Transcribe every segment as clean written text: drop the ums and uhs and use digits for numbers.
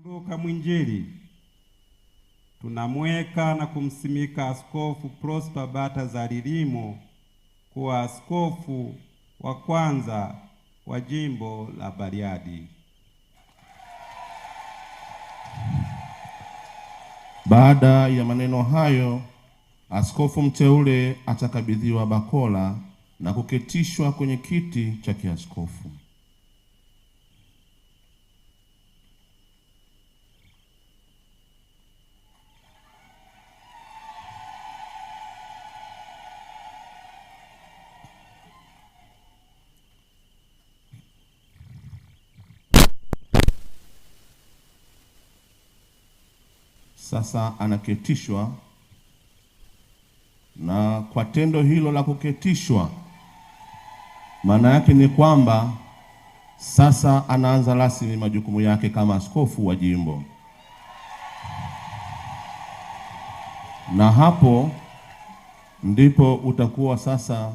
Luka Mwinjili tunamweka na kumsimika Askofu Prosper Baltazar Limo kuwa askofu wa kwanza wa jimbo la Bariadi. Baada ya maneno hayo, askofu mteule atakabidhiwa bakola na kuketishwa kwenye kiti cha kiaskofu. Sasa anaketishwa, na kwa tendo hilo la kuketishwa, maana yake ni kwamba sasa anaanza rasmi majukumu yake kama askofu wa jimbo. Na hapo ndipo utakuwa sasa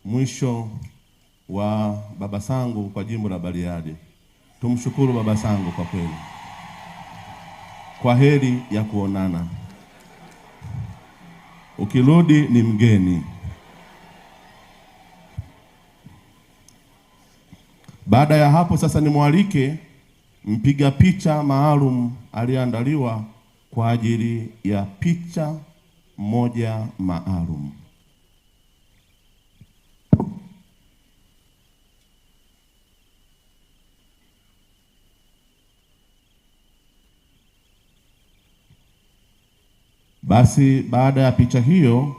mwisho wa Baba Sangu kwa jimbo la Bariadi. Tumshukuru Baba Sangu kwa kweli. Kwa heri ya kuonana. Ukirudi ni mgeni. Baada ya hapo sasa nimwalike mpiga picha maalum aliyeandaliwa kwa ajili ya picha moja maalum. Basi baada ya picha hiyo